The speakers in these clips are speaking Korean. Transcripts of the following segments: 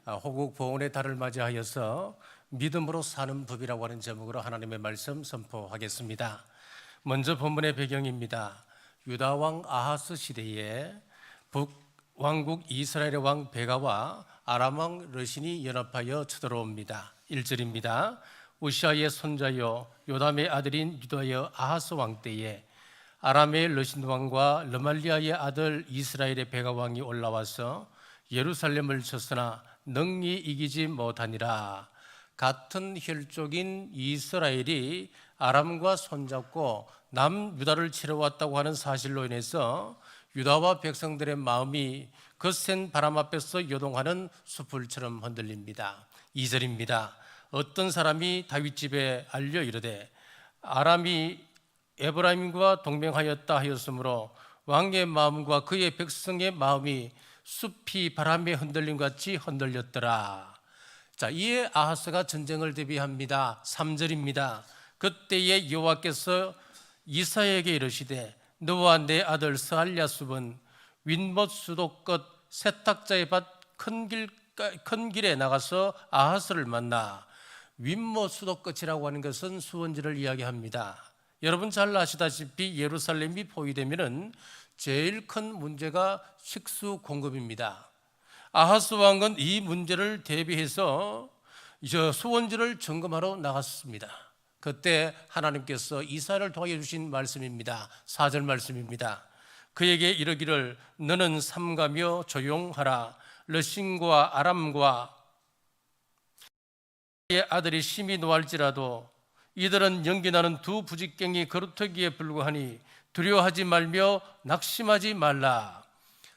호국 보훈의 달을 맞이하여서 믿음으로 사는 법이라고 하는 제목으로 하나님의 말씀 선포하겠습니다. 먼저 본문의 배경입니다. 유다 왕 아하스 시대에 북왕국 이스라엘의 왕 베가와 아람 왕 르신이 연합하여 쳐들어옵니다. 1절입니다. 우시아의 손자요 요담의 아들인 유다의 아하스 왕 때에 아람의 르신 왕과 르말리아의 아들 이스라엘의 베가 왕이 올라와서 예루살렘을 쳤으나 능히 이기지 못하니라. 같은 혈족인 이스라엘이 아람과 손잡고 남유다를 치러 왔다고 하는 사실로 인해서 유다와 백성들의 마음이 거센 바람 앞에서 요동하는 숯불처럼 흔들립니다. 2절입니다. 어떤 사람이 다윗 집에 알려 이르되 아람이 에브라임과 동맹하였다 하였으므로 왕의 마음과 그의 백성의 마음이 숲이 바람에 흔들림 같이 흔들렸더라. 자, 이에 아하스가 전쟁을 대비합니다. 3절입니다. 그때에 여호와께서 이사야에게 이르시되 너와 내 아들 스알랴숲은 윗못 수도끝 세탁자의 밭 큰 길에 나가서 아하스를 만나. 윗못 수도끝이라고 하는 것은 수원지를 이야기합니다. 여러분 잘 아시다시피 예루살렘이 포위되면은 제일 큰 문제가 식수 공급입니다. 아하스 왕은 이 문제를 대비해서 수원지를 점검하러 나갔습니다. 그때 하나님께서 이사야를 통하여 주신 말씀입니다. 4절 말씀입니다. 그에게 이르기를 너는 삼가며 조용하라. 르신과 아람과 의 아들이 심히 노할지라도 이들은 연기나는 두 부직갱이 거루터기에 불과하니 두려워하지 말며 낙심하지 말라.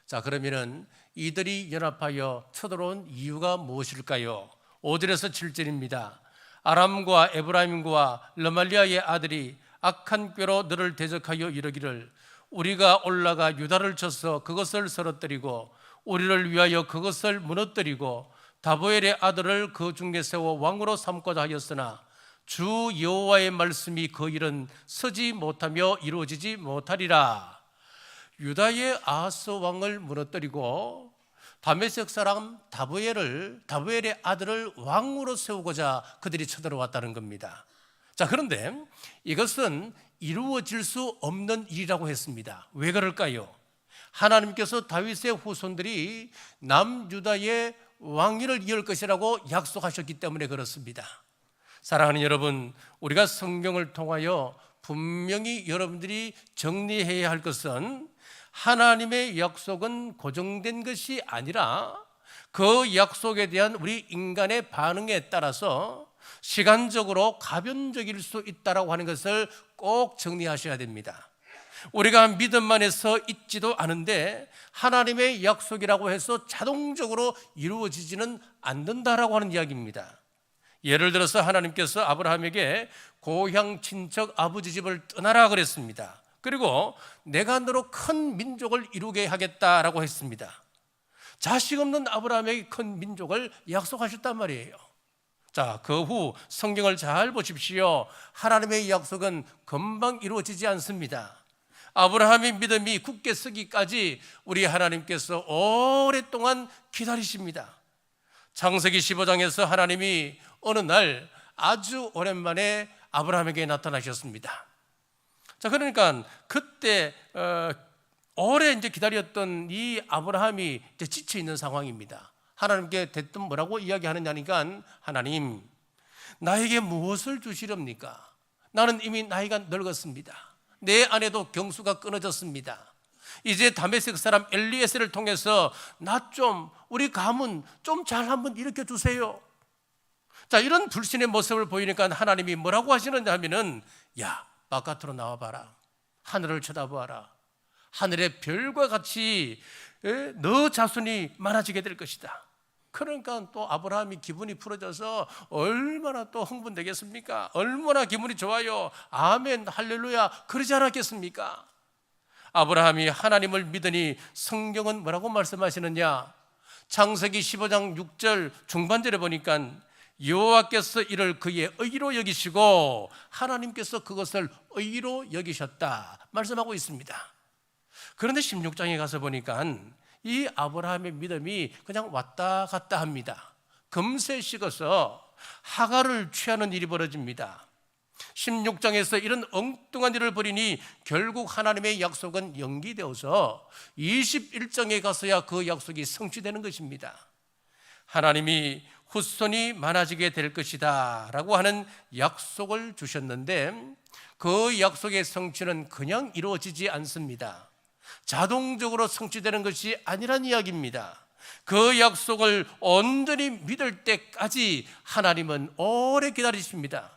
자, 그러면은 이들이 연합하여 쳐들어온 이유가 무엇일까요? 5절에서 7절입니다. 아람과 에브라임과 르말리아의 아들이 악한 꾀로 너를 대적하여 이르기를 우리가 올라가 유다를 쳐서 그것을 쓰러뜨리고 우리를 위하여 그것을 무너뜨리고 다보엘의 아들을 그 중에 세워 왕으로 삼고자 하였으나 주 여호와의 말씀이 그 일은 서지 못하며 이루어지지 못하리라. 유다의 아하스 왕을 무너뜨리고 다메섹 사람 다보엘의 아들을 왕으로 세우고자 그들이 쳐들어왔다는 겁니다. 자, 그런데 이것은 이루어질 수 없는 일이라고 했습니다. 왜 그럴까요? 하나님께서 다윗의 후손들이 남유다의 왕위를 이을 것이라고 약속하셨기 때문에 그렇습니다. 사랑하는 여러분, 우리가 성경을 통하여 분명히 여러분들이 정리해야 할 것은 하나님의 약속은 고정된 것이 아니라 그 약속에 대한 우리 인간의 반응에 따라서 시간적으로 가변적일 수 있다고 하는 것을 꼭 정리하셔야 됩니다. 우리가 믿음만 해서 있지도 않은데 하나님의 약속이라고 해서 자동적으로 이루어지지는 않는다라고 하는 이야기입니다. 예를 들어서 하나님께서 아브라함에게 고향 친척 아버지 집을 떠나라 그랬습니다. 그리고 내가 너로 큰 민족을 이루게 하겠다라고 했습니다. 자식 없는 아브라함에게 큰 민족을 약속하셨단 말이에요. 자, 그 후 성경을 잘 보십시오. 하나님의 약속은 금방 이루어지지 않습니다. 아브라함의 믿음이 굳게 서기까지 우리 하나님께서 오랫동안 기다리십니다. 창세기 15장에서 하나님이 어느 날 아주 오랜만에 아브라함에게 나타나셨습니다. 자, 그러니까 그때 오래 기다렸던 이 아브라함이 이제 지쳐 있는 상황입니다. 하나님께 대뜸 뭐라고 이야기하느냐니까 하나님, 나에게 무엇을 주시렵니까? 나는 이미 나이가 늙었습니다. 내 아내도 경수가 끊어졌습니다. 이제 다메섹 사람 엘리에셀을 통해서 우리 가문 좀 잘 한번 일으켜 주세요. 자, 이런 불신의 모습을 보이니까 하나님이 뭐라고 하시느냐 하면은 야, 바깥으로 나와봐라. 하늘을 쳐다보아라. 하늘의 별과 같이 너 자손이 많아지게 될 것이다. 그러니까 또 아브라함이 기분이 풀어져서 얼마나 또 흥분되겠습니까? 얼마나 기분이 좋아요. 아멘, 할렐루야, 그러지 않았겠습니까? 아브라함이 하나님을 믿으니 성경은 뭐라고 말씀하시느냐? 창세기 15장 6절 중반절에 보니까 여호와께서 이를 그의 의로 여기시고 하나님께서 그것을 의로 여기셨다 말씀하고 있습니다. 그런데 16장에 가서 보니까 이 아브라함의 믿음이 그냥 왔다 갔다 합니다. 금세 식어서 하가를 취하는 일이 벌어집니다. 16장에서 이런 엉뚱한 일을 벌이니 결국 하나님의 약속은 연기되어서 21장에 가서야 그 약속이 성취되는 것입니다. 하나님이 후손이 많아지게 될 것이다 라고 하는 약속을 주셨는데 그 약속의 성취는 그냥 이루어지지 않습니다. 자동적으로 성취되는 것이 아니란 이야기입니다. 그 약속을 온전히 믿을 때까지 하나님은 오래 기다리십니다.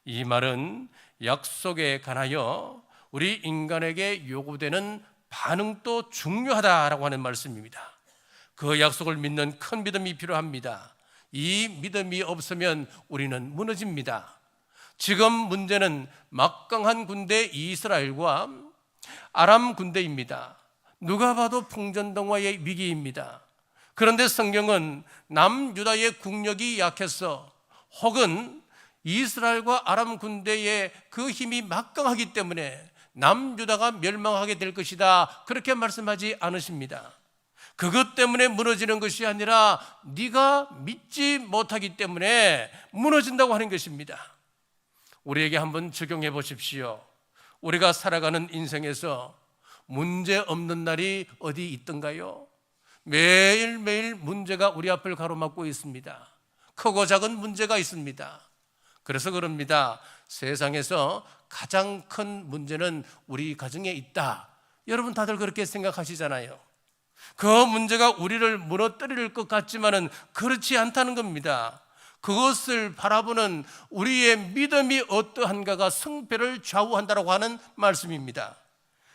이 말은 약속에 관하여 우리 인간에게 요구되는 반응도 중요하다라고 하는 말씀입니다. 그 약속을 믿는 큰 믿음이 필요합니다. 이 믿음이 없으면 우리는 무너집니다. 지금 문제는 막강한 군대 이스라엘과 아람 군대입니다. 누가 봐도 풍전등화의 위기입니다. 그런데 성경은 남유다의 국력이 약해서 혹은 이스라엘과 아람 군대의 그 힘이 막강하기 때문에 남유다가 멸망하게 될 것이다 그렇게 말씀하지 않으십니다. 그것 때문에 무너지는 것이 아니라 네가 믿지 못하기 때문에 무너진다고 하는 것입니다. 우리에게 한번 적용해 보십시오. 우리가 살아가는 인생에서 문제 없는 날이 어디 있던가요? 매일매일 문제가 우리 앞을 가로막고 있습니다. 크고 작은 문제가 있습니다. 그래서 그럽니다. 세상에서 가장 큰 문제는 우리 가정에 있다. 여러분 다들 그렇게 생각하시잖아요. 그 문제가 우리를 무너뜨릴 것 같지만은 그렇지 않다는 겁니다. 그것을 바라보는 우리의 믿음이 어떠한가가 승패를 좌우한다고 하는 말씀입니다.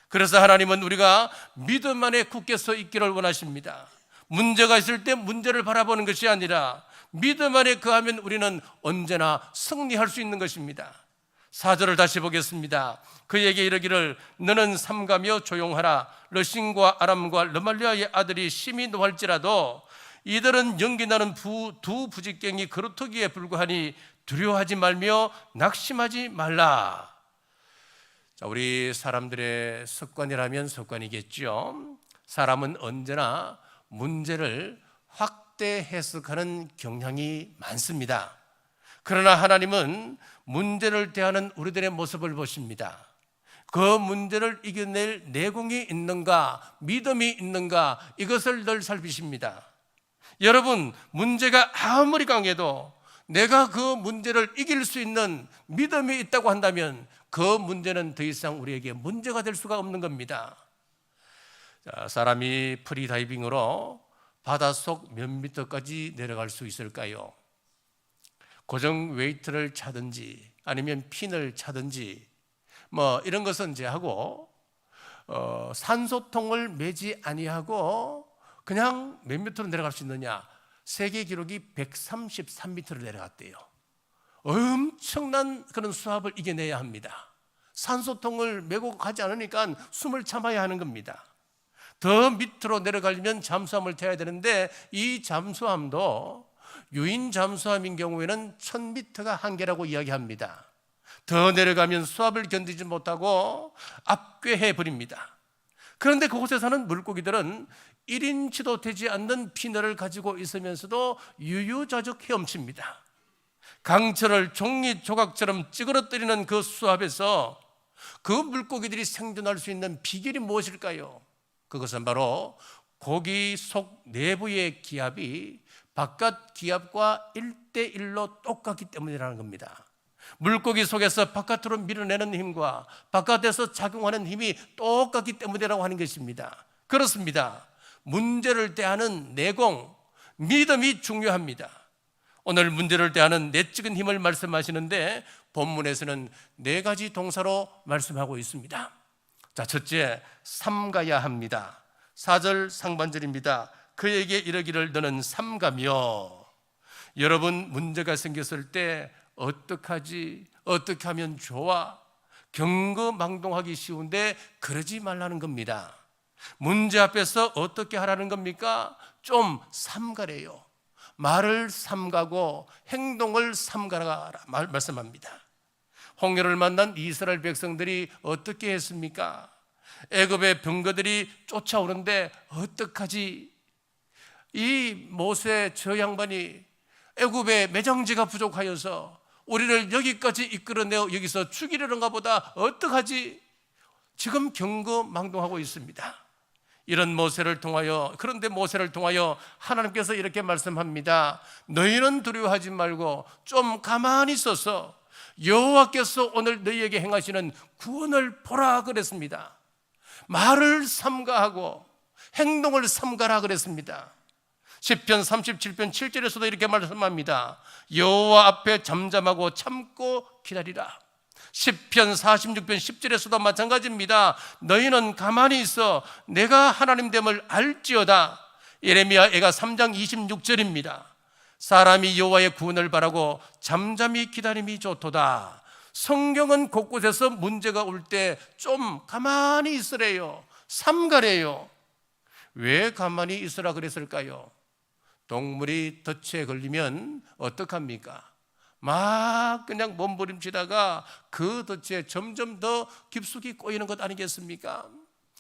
그래서 하나님은 우리가 믿음 안에 굳게 서 있기를 원하십니다. 문제가 있을 때 문제를 바라보는 것이 아니라 믿음 안에 거하면 우리는 언제나 승리할 수 있는 것입니다. 4절을 다시 보겠습니다. 그에게 이르기를 너는 삼가며 조용하라. 러신과 아람과 르말리아의 아들이 심히 노할지라도 이들은 연기나는 두 부직갱이 그루터기에 불과하니 두려워하지 말며 낙심하지 말라. 자, 우리 사람들의 습관이라면 습관이겠죠. 사람은 언제나 문제를 확대 해석하는 경향이 많습니다. 그러나 하나님은 문제를 대하는 우리들의 모습을 보십니다. 그 문제를 이겨낼 내공이 있는가, 믿음이 있는가, 이것을 늘 살피십니다. 여러분, 문제가 아무리 강해도 내가 그 문제를 이길 수 있는 믿음이 있다고 한다면 그 문제는 더 이상 우리에게 문제가 될 수가 없는 겁니다. 자, 사람이 프리다이빙으로 바닷속 몇 미터까지 내려갈 수 있을까요? 고정 웨이트를 차든지 아니면 핀을 차든지 이런 것은 이제 하고 산소통을 매지 아니하고 그냥 몇 미터로 내려갈 수 있느냐? 세계 기록이 133m를 내려갔대요. 엄청난 그런 수압을 이겨내야 합니다. 산소통을 메고 가지 않으니까 숨을 참아야 하는 겁니다. 더 밑으로 내려가려면 잠수함을 타야 되는데 이 잠수함도 유인 잠수함인 경우에는 1000m가 한계라고 이야기합니다. 더 내려가면 수압을 견디지 못하고 압괴해 버립니다. 그런데 그곳에 사는 물고기들은 1인치도 되지 않는 피늘을 가지고 있으면서도 유유자적 헤엄칩니다. 강철을 종이 조각처럼 찌그러뜨리는 그 수압에서 그 물고기들이 생존할 수 있는 비결이 무엇일까요? 그것은 바로 고기 속 내부의 기압이 바깥 기압과 1:1로 똑같기 때문이라는 겁니다. 물고기 속에서 바깥으로 밀어내는 힘과 바깥에서 작용하는 힘이 똑같기 때문이라고 하는 것입니다. 그렇습니다. 문제를 대하는 내공, 믿음이 중요합니다. 오늘 문제를 대하는 내적인 힘을 말씀하시는데 본문에서는 4가지 동사로 말씀하고 있습니다. 자, 첫째, 삼가야 합니다. 4절 상반절입니다. 그에게 이르기를 너는 삼가며. 여러분, 문제가 생겼을 때 어떡하지? 어떻게 하면 좋아? 경거망동하기 쉬운데 그러지 말라는 겁니다. 문제 앞에서 어떻게 하라는 겁니까? 좀 삼가래요. 말을 삼가고 행동을 삼가라 말씀합니다. 홍해를 만난 이스라엘 백성들이 어떻게 했습니까? 애굽의 병거들이 쫓아오는데 어떡하지? 이 모세 저 양반이 애굽의 매장지가 부족하여서 우리를 여기까지 이끌어내어 여기서 죽이려는가 보다, 어떡하지? 지금 경거망동하고 있습니다. 이런 모세를 통하여, 그런데 모세를 통하여 하나님께서 이렇게 말씀합니다. 너희는 두려워하지 말고 좀 가만히 있어서 여호와께서 오늘 너희에게 행하시는 구원을 보라 그랬습니다. 말을 삼가하고 행동을 삼가라 그랬습니다. 시편 37편 7절에서도 이렇게 말씀합니다. 여호와 앞에 잠잠하고 참고 기다리라. 시편 46편 10절에서도 마찬가지입니다. 너희는 가만히 있어 내가 하나님 됨을 알지어다. 예레미야 애가 3장 26절입니다. 사람이 여호와의 구원을 바라고 잠잠히 기다림이 좋도다. 성경은 곳곳에서 문제가 올 때 좀 가만히 있으래요. 삼가래요. 왜 가만히 있으라 그랬을까요? 동물이 덫에 걸리면 어떡합니까? 막 그냥 몸부림치다가 그 덫에 점점 더 깊숙이 꼬이는 것 아니겠습니까?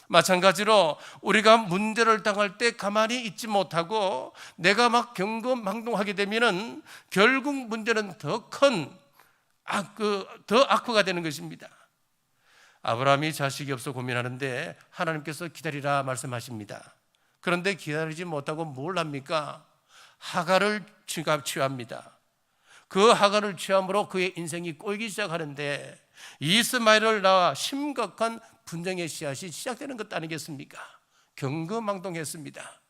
마찬가지로 우리가 문제를 당할 때 가만히 있지 못하고 내가 막 경거망동하게 되면은 결국 문제는 더 악화가 되는 것입니다. 아브라함이 자식이 없어 고민하는데 하나님께서 기다리라 말씀하십니다. 그런데 기다리지 못하고 뭘 합니까? 하갈을 취합니다. 그 하갈을 취함으로 그의 인생이 꼬이기 시작하는데 이스마엘을 낳아 심각한 분쟁의 씨앗이 시작되는 것 아니겠습니까? 경거망동했습니다.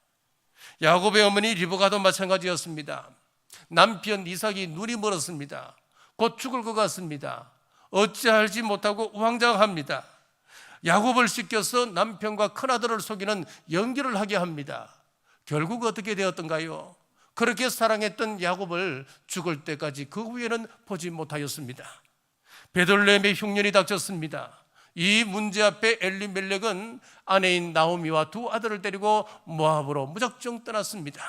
야곱의 어머니 리브가도 마찬가지였습니다. 남편 이삭이 눈이 멀었습니다. 곧 죽을 것 같습니다. 어찌할지 못하고 우왕좌왕합니다. 야곱을 시켜서 남편과 큰아들을 속이는 연기를 하게 합니다. 결국 어떻게 되었던가요? 그렇게 사랑했던 야곱을 죽을 때까지 그 후에는 보지 못하였습니다. 베들레헴의 흉년이 닥쳤습니다. 이 문제 앞에 엘리멜렉은 아내인 나오미와 두 아들을 데리고 모압으로 무작정 떠났습니다.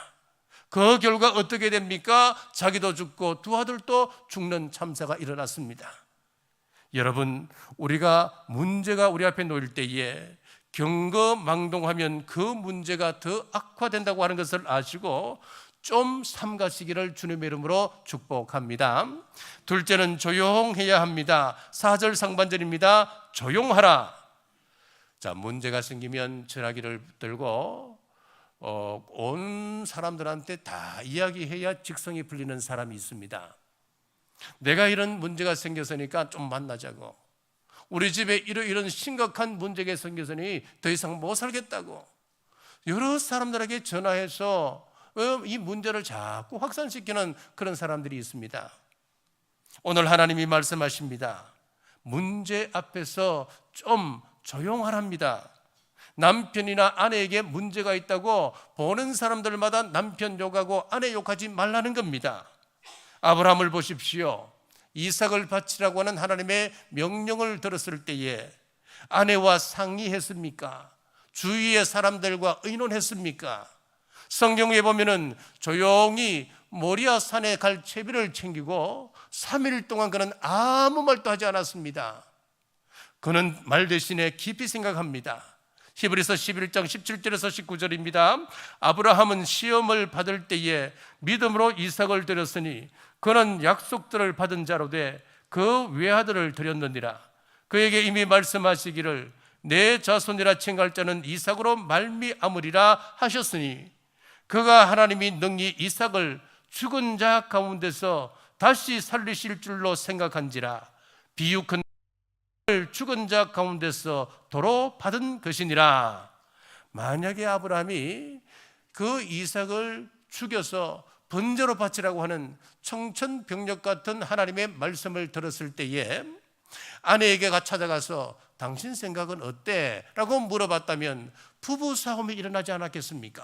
그 결과 어떻게 됩니까? 자기도 죽고 두 아들도 죽는 참사가 일어났습니다. 여러분, 우리가 문제가 우리 앞에 놓일 때에 경거망동하면 그 문제가 더 악화된다고 하는 것을 아시고 좀 삼가시기를 주님의 이름으로 축복합니다. 둘째는 조용해야 합니다. 4절 상반절입니다. 조용하라. 자, 문제가 생기면 전화기를 들고 온 사람들한테 다 이야기해야 직성이 풀리는 사람이 있습니다. 내가 이런 문제가 생겼으니까 좀 만나자고, 우리 집에 이런 심각한 문제가 생겼으니 더 이상 못 살겠다고 여러 사람들에게 전화해서 이 문제를 자꾸 확산시키는 그런 사람들이 있습니다. 오늘 하나님이 말씀하십니다. 문제 앞에서 좀 조용하랍니다. 남편이나 아내에게 문제가 있다고 보는 사람들마다 남편 욕하고 아내 욕하지 말라는 겁니다. 아브라함을 보십시오. 이삭을 바치라고 하는 하나님의 명령을 들었을 때에 아내와 상의했습니까? 주위의 사람들과 의논했습니까? 성경에 보면은 조용히 모리아 산에 갈 채비를 챙기고 3일 동안 그는 아무 말도 하지 않았습니다. 그는 말 대신에 깊이 생각합니다. 히브리서 11장 17절에서 19절입니다. 아브라함은 시험을 받을 때에 믿음으로 이삭을 드렸으니 그는 약속들을 받은 자로 돼 그 외아들을 드렸느니라. 그에게 이미 말씀하시기를 내 자손이라 칭할 자는 이삭으로 말미암으리라 하셨으니 그가 하나님이 능히 이삭을 죽은 자 가운데서 다시 살리실 줄로 생각한지라. 비유컨 죽은 자 가운데서 도로 받은 것이니라. 만약에 아브라함이 그 이삭을 죽여서 번제로 바치라고 하는 청천벽력 같은 하나님의 말씀을 들었을 때에 아내에게 찾아가서 당신 생각은 어때? 라고 물어봤다면 부부싸움이 일어나지 않았겠습니까?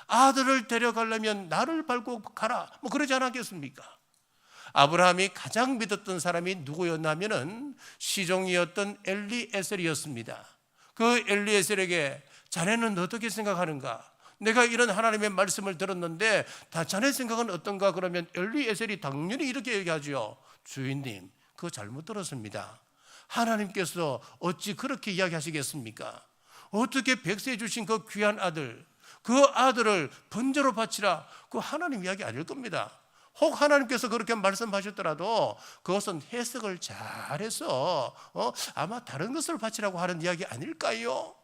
아들을 데려가려면 나를 밟고 가라, 그러지 않았겠습니까? 아브라함이 가장 믿었던 사람이 누구였냐면은 시종이었던 엘리에셀이었습니다. 그 엘리에셀에게 자네는 어떻게 생각하는가? 내가 이런 하나님의 말씀을 들었는데 다 자네 생각은 어떤가? 그러면 엘리에셀이 당연히 이렇게 얘기하죠. 주인님, 그거 잘못 들었습니다. 하나님께서 어찌 그렇게 이야기하시겠습니까? 어떻게 백세 주신 그 귀한 아들, 그 아들을 번제로 바치라, 그 하나님 이야기 아닐 겁니다. 혹 하나님께서 그렇게 말씀하셨더라도 그것은 해석을 잘해서 아마 다른 것을 바치라고 하는 이야기 아닐까요?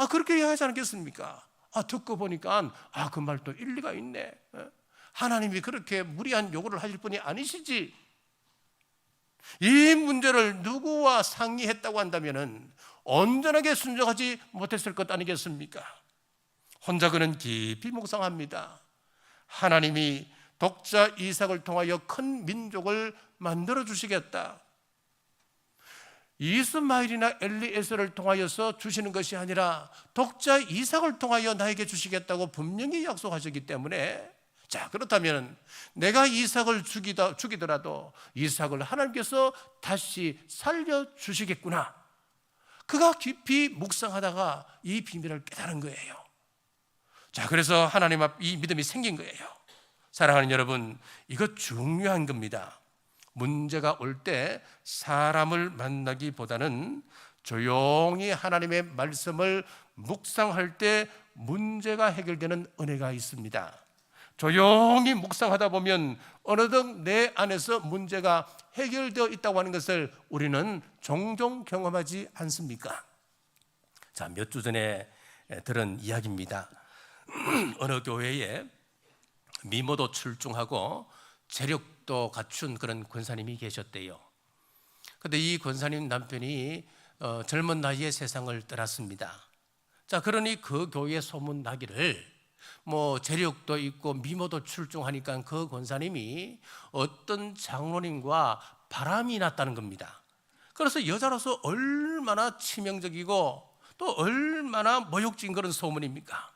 그렇게 이야기하지 않겠습니까? 듣고 보니까 그 말도 일리가 있네. 하나님이 그렇게 무리한 요구를 하실 분이 아니시지. 이 문제를 누구와 상의했다고 한다면 온전하게 순종하지 못했을 것 아니겠습니까? 혼자 그는 깊이 묵상합니다. 하나님이 독자 이삭을 통하여 큰 민족을 만들어 주시겠다. 이스마엘이나 엘리에셀을 통하여서 주시는 것이 아니라 독자 이삭을 통하여 나에게 주시겠다고 분명히 약속하셨기 때문에, 자, 그렇다면 내가 이삭을 죽이더라도 이삭을 하나님께서 다시 살려주시겠구나. 그가 깊이 묵상하다가 이 비밀을 깨달은 거예요. 자, 그래서 하나님 앞 이 믿음이 생긴 거예요. 사랑하는 여러분, 이거 중요한 겁니다. 문제가 올 때 사람을 만나기보다는 조용히 하나님의 말씀을 묵상할 때 문제가 해결되는 은혜가 있습니다. 조용히 묵상하다 보면 어느덧 내 안에서 문제가 해결되어 있다고 하는 것을 우리는 종종 경험하지 않습니까? 자, 몇 주 전에 들은 이야기입니다. 어느 교회에 미모도 출중하고 재력도 갖춘 그런 권사님이 계셨대요. 그런데 이 권사님 남편이 젊은 나이에 세상을 떠났습니다. 자, 그러니 그 교회 소문 나기를 재력도 있고 미모도 출중하니까 그 권사님이 어떤 장로님과 바람이 났다는 겁니다. 그래서 여자로서 얼마나 치명적이고 또 얼마나 모욕적인 그런 소문입니까?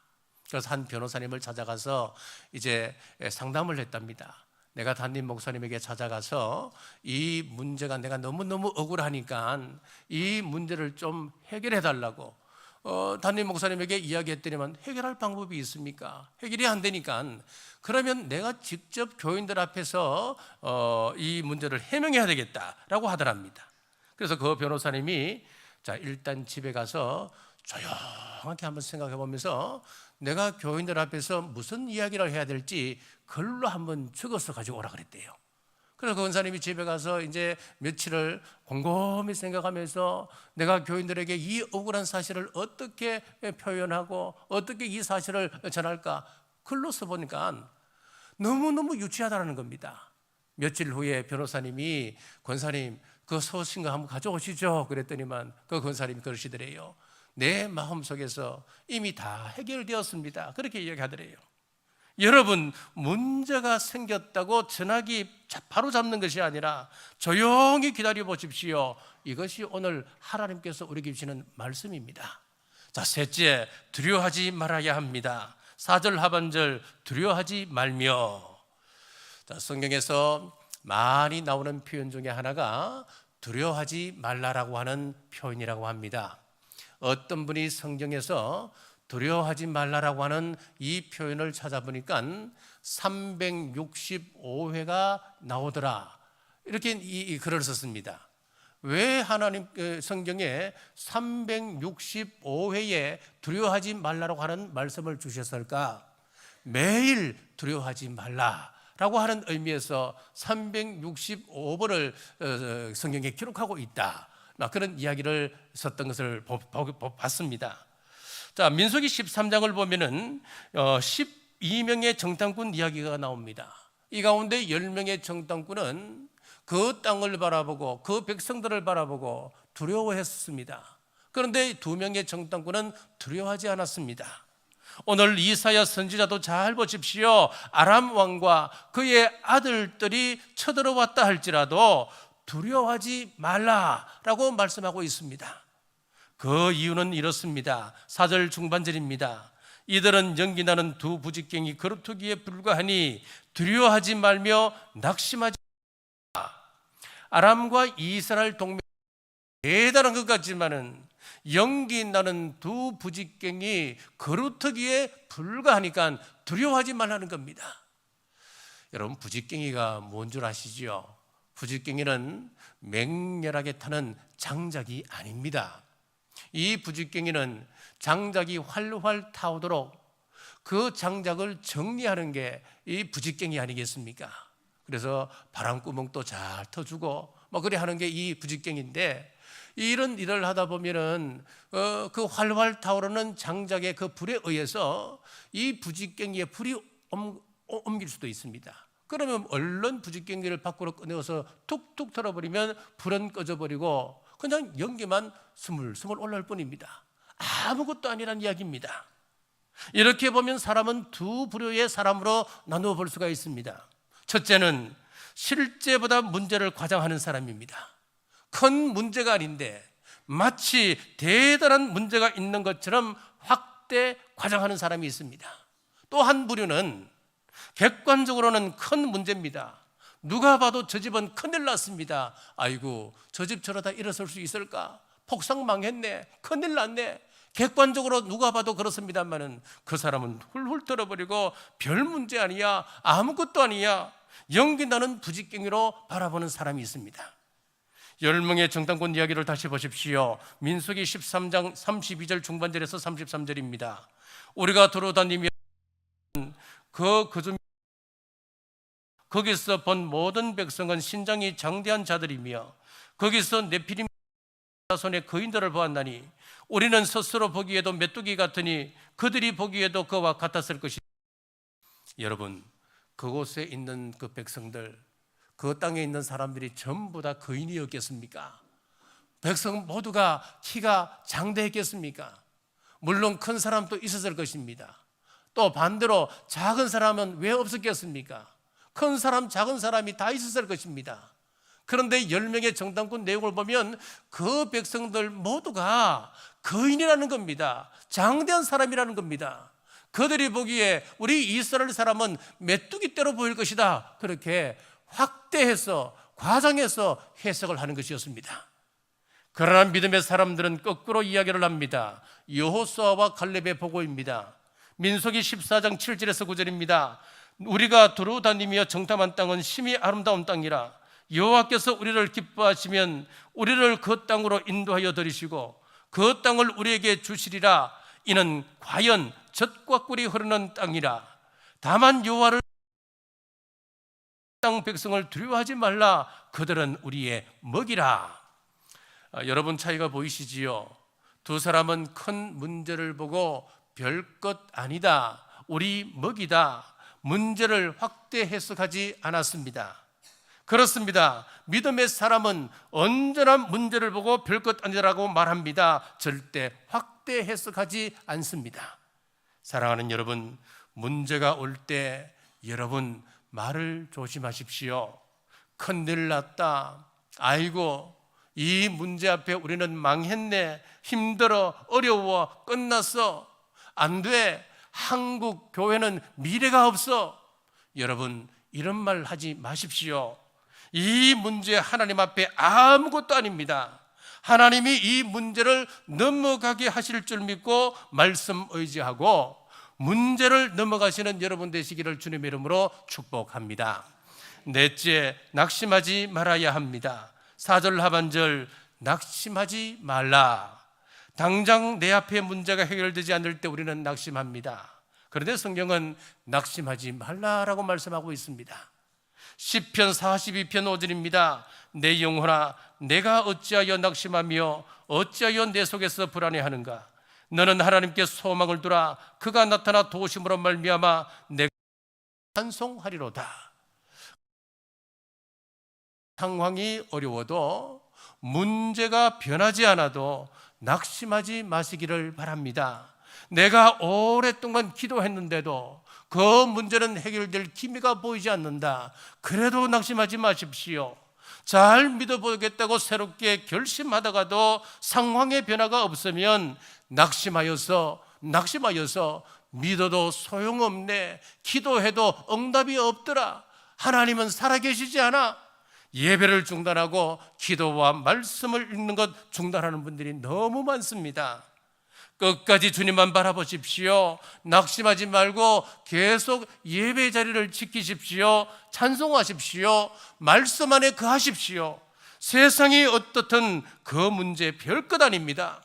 그래서 한 변호사님을 찾아가서 이제 상담을 했답니다. 내가 담임 목사님에게 찾아가서 이 문제가 내가 너무너무 억울하니까 이 문제를 좀 해결해 달라고 담임 목사님에게 이야기했더니만 해결할 방법이 있습니까? 해결이 안 되니까 그러면 내가 직접 교인들 앞에서 이 문제를 해명해야 되겠다라고 하더랍니다. 그래서 그 변호사님이 자, 일단 집에 가서 조용하게 한번 생각해 보면서 내가 교인들 앞에서 무슨 이야기를 해야 될지 글로 한번 적어서 가지고 오라 그랬대요. 그래서 그 권사님이 집에 가서 이제 며칠을 곰곰이 생각하면서 내가 교인들에게 이 억울한 사실을 어떻게 표현하고 어떻게 이 사실을 전할까 글로 써보니까 너무너무 유치하다는 겁니다. 며칠 후에 변호사님이 권사님 그 서신 거 한번 가져오시죠 그랬더니만 그 권사님이 그러시더래요. 내 마음속에서 이미 다 해결되었습니다. 그렇게 이야기하더래요. 여러분, 문제가 생겼다고 전화기 바로 잡는 것이 아니라 조용히 기다려 보십시오. 이것이 오늘 하나님께서 우리에게 주시는 말씀입니다. 자, 셋째, 두려워하지 말아야 합니다. 4절 하반절 두려워하지 말며. 자, 성경에서 많이 나오는 표현 중에 하나가 두려워하지 말라라고 하는 표현이라고 합니다. 어떤 분이 성경에서 두려워하지 말라라고 하는 이 표현을 찾아보니까 365회가 나오더라. 이렇게 이 글을 썼습니다. 왜 하나님 성경에 365회에 두려워하지 말라라고 하는 말씀을 주셨을까? 매일 두려워하지 말라라고 하는 의미에서 365번을 성경에 기록하고 있다. 그런 이야기를 썼던 것을 봤습니다. 자, 민수기 13장을 보면은 12명의 정탐꾼 이야기가 나옵니다. 이 가운데 10명의 정탐꾼은 그 땅을 바라보고 그 백성들을 바라보고 두려워했습니다. 그런데 2명의 정탐꾼은 두려워하지 않았습니다. 오늘 이사야 선지자도 잘 보십시오. 아람 왕과 그의 아들들이 쳐들어왔다 할지라도 두려워하지 말라라고 말씀하고 있습니다. 그 이유는 이렇습니다. 4절 중반절입니다. 이들은 연기나는 두 부직갱이 거루터기에 불과하니 두려워하지 말며 낙심하지 말라. 아람과 이스라엘 동맹 대단한 것 같지만은 연기나는 두 부직갱이 거루터기에 불과하니까 두려워하지 말라는 겁니다. 여러분, 부직갱이가 뭔 줄 아시죠? 부직갱이는 맹렬하게 타는 장작이 아닙니다. 이 부직갱이는 장작이 활활 타오도록 그 장작을 정리하는 게 이 부직갱이 아니겠습니까? 그래서 바람구멍도 잘 터주고 뭐 그래 하는 게 이 부직갱인데, 이런 일을 하다 보면은 그 활활 타오르는 장작의 그 불에 의해서 이 부직갱이에 불이 옮길 수도 있습니다. 그러면 얼른 부직갱이를 밖으로 꺼내어서 툭툭 털어버리면 불은 꺼져버리고 그냥 연기만 스물스물 올라올 뿐입니다. 아무것도 아니란 이야기입니다. 이렇게 보면 사람은 두 부류의 사람으로 나누어 볼 수가 있습니다. 첫째는 실제보다 문제를 과장하는 사람입니다. 큰 문제가 아닌데 마치 대단한 문제가 있는 것처럼 확대 과장하는 사람이 있습니다. 또 한 부류는 객관적으로는 큰 문제입니다. 누가 봐도 저 집은 큰일 났습니다. 아이고, 저 집 저러다 일어설 수 있을까? 폭삭 망했네. 큰일 났네. 객관적으로 누가 봐도 그렇습니다만은 그 사람은 훌훌 털어버리고 별 문제 아니야, 아무것도 아니야, 연기 나는 부직갱이로 바라보는 사람이 있습니다. 10명의 정탐꾼 이야기를 다시 보십시오. 민수기 13장 32절 중반절에서 33절입니다. 우리가 돌아다니며 거기서 본 모든 백성은 신장이 장대한 자들이며 거기서 네피림 자손의 거인들을 보았나니 우리는 스스로 보기에도 메뚜기 같으니 그들이 보기에도 그와 같았을 것이다. 여러분, 그곳에 있는 그 백성들, 그 땅에 있는 사람들이 전부 다 거인이었겠습니까? 백성 모두가 키가 장대했겠습니까? 물론 큰 사람도 있었을 것입니다. 또 반대로 작은 사람은 왜 없었겠습니까? 큰 사람, 작은 사람이 다 있었을 것입니다. 그런데 10명의 정탐꾼 내용을 보면 그 백성들 모두가 거인이라는 겁니다. 장대한 사람이라는 겁니다. 그들이 보기에 우리 이스라엘 사람은 메뚜기떼로 보일 것이다, 그렇게 확대해서 과장해서 해석을 하는 것이었습니다. 그러나 믿음의 사람들은 거꾸로 이야기를 합니다. 여호수아와 갈렙의 보고입니다. 민수기 14장 7절에서 9절입니다. 우리가 두루 다니며 정탐한 땅은 심히 아름다운 땅이라 여호와께서 우리를 기뻐하시면 우리를 그 땅으로 인도하여 들이시고 그 땅을 우리에게 주시리라. 이는 과연 젖과 꿀이 흐르는 땅이라. 다만 여호와를 땅 백성을 두려워하지 말라. 그들은 우리의 먹이라. 여러분, 차이가 보이시지요? 두 사람은 큰 문제를 보고 별것 아니다, 우리 먹이다, 문제를 확대 해석하지 않았습니다. 그렇습니다. 믿음의 사람은 언제나 문제를 보고 별것 아니라고 말합니다. 절대 확대 해석하지 않습니다. 사랑하는 여러분, 문제가 올 때 여러분 말을 조심하십시오. 큰일 났다, 아이고 이 문제 앞에 우리는 망했네, 힘들어, 어려워, 끝났어, 안 돼, 한국 교회는 미래가 없어. 여러분, 이런 말 하지 마십시오. 이 문제 하나님 앞에 아무것도 아닙니다. 하나님이 이 문제를 넘어가게 하실 줄 믿고 말씀 의지하고 문제를 넘어가시는 여러분 되시기를 주님의 이름으로 축복합니다. 넷째, 낙심하지 말아야 합니다. 4절 하반절, 낙심하지 말라. 당장 내 앞에 문제가 해결되지 않을 때 우리는 낙심합니다. 그런데 성경은 낙심하지 말라라고 말씀하고 있습니다. 시편 42편 5절입니다. 내 영혼아, 내가 어찌하여 낙심하며 어찌하여 내 속에서 불안해하는가? 너는 하나님께 소망을 두라. 그가 나타나 도우심으로 말미암아 내가 찬송하리로다. 상황이 어려워도 문제가 변하지 않아도 낙심하지 마시기를 바랍니다. 내가 오랫동안 기도했는데도 그 문제는 해결될 기미가 보이지 않는다. 그래도 낙심하지 마십시오. 잘 믿어보겠다고 새롭게 결심하다가도 상황의 변화가 없으면 낙심하여서 믿어도 소용없네, 기도해도 응답이 없더라, 하나님은 살아계시지 않아, 예배를 중단하고 기도와 말씀을 읽는 것 중단하는 분들이 너무 많습니다. 끝까지 주님만 바라보십시오. 낙심하지 말고 계속 예배 자리를 지키십시오. 찬송하십시오. 말씀 안에 거하십시오. 세상이 어떻든 그 문제 별것 아닙니다.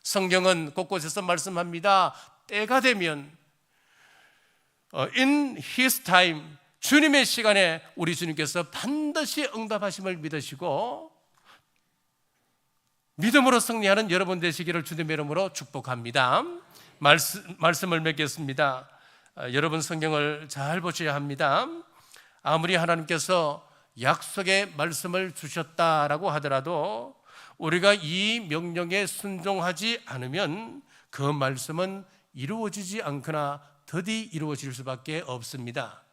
성경은 곳곳에서 말씀합니다. 때가 되면 In His time, 주님의 시간에 우리 주님께서 반드시 응답하심을 믿으시고 믿음으로 승리하는 여러분 되시기를 주님의 이름으로 축복합니다. 말씀을 맺겠습니다. 여러분 성경을 잘 보셔야 합니다. 아무리 하나님께서 약속의 말씀을 주셨다라고 하더라도 우리가 이 명령에 순종하지 않으면 그 말씀은 이루어지지 않거나 더디 이루어질 수밖에 없습니다.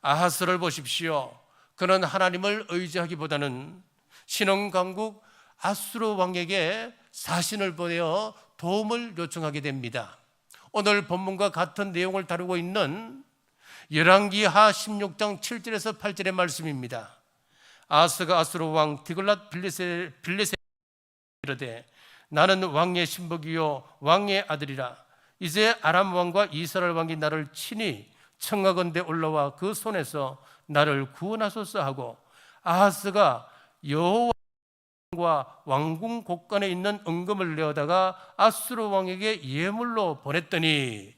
아하스를 보십시오. 그는 하나님을 의지하기보다는 신흥강국 아수르 왕에게 사신을 보내어 도움을 요청하게 됩니다. 오늘 본문과 같은 내용을 다루고 있는 열왕기하 16장 7절에서 8절의 말씀입니다. 아하스가 아수르 왕 디글랏 빌레셋에 이르되 나는 왕의 신복이요 왕의 아들이라. 이제 아람 왕과 이스라엘 왕이 나를 친히 청하건대 올라와 그 손에서 나를 구원하소서 하고, 아하스가 여호와와 왕궁 곳간에 있는 은금을 내어다가 아수르 왕에게 예물로 보냈더니,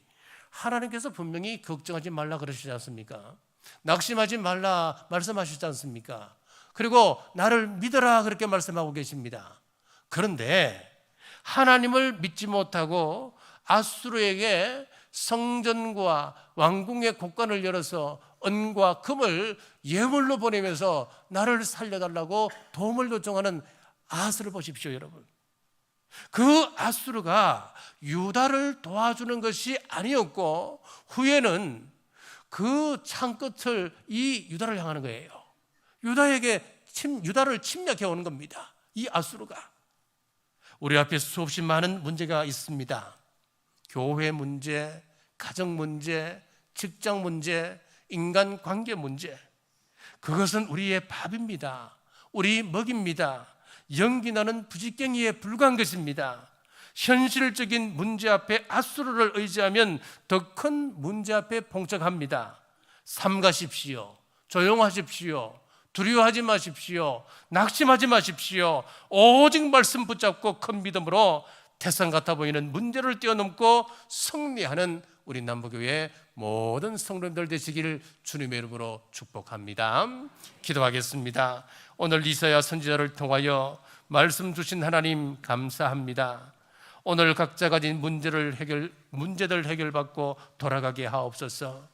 하나님께서 분명히 걱정하지 말라 그러시지 않습니까? 낙심하지 말라 말씀하시지 않습니까? 그리고 나를 믿어라 그렇게 말씀하고 계십니다. 그런데 하나님을 믿지 못하고 아수르에게 성전과 왕궁의 곳간을 열어서 은과 금을 예물로 보내면서 나를 살려달라고 도움을 요청하는 아하스를 보십시오, 여러분. 그 아수르가 유다를 도와주는 것이 아니었고, 후에는 그 창끝을 이 유다를 향하는 거예요. 유다를 침략해 오는 겁니다, 이 아수르가. 우리 앞에 수없이 많은 문제가 있습니다. 교회 문제, 가정 문제, 직장 문제, 인간관계 문제. 그것은 우리의 밥입니다. 우리 먹입니다. 연기나는 부지깽이에 불과한 것입니다. 현실적인 문제 앞에 아수르를 의지하면 더 큰 문제 앞에 봉착합니다. 삼가십시오. 조용하십시오. 두려워하지 마십시오. 낙심하지 마십시오. 오직 말씀 붙잡고 큰 믿음으로 태산 같아 보이는 문제를 뛰어넘고 승리하는 우리 남부교회 모든 성도님들 되시기를 주님의 이름으로 축복합니다. 기도하겠습니다. 오늘 이사야 선지자를 통하여 말씀 주신 하나님 감사합니다. 오늘 각자 가진 문제들 해결받고 돌아가게 하옵소서.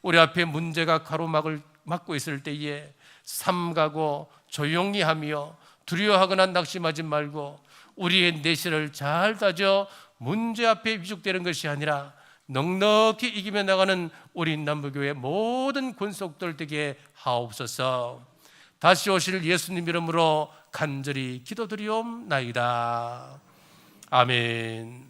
우리 앞에 문제가 가로막을 막고 있을 때에 삼가고 조용히 하며 두려워하거나 낙심하지 말고 우리의 내실을 잘 다져 문제 앞에 위축되는 것이 아니라 넉넉히 이기며 나가는 우리 남부교회 모든 권속들 되게 하옵소서. 다시 오실 예수님 이름으로 간절히 기도드리옵나이다. 아멘.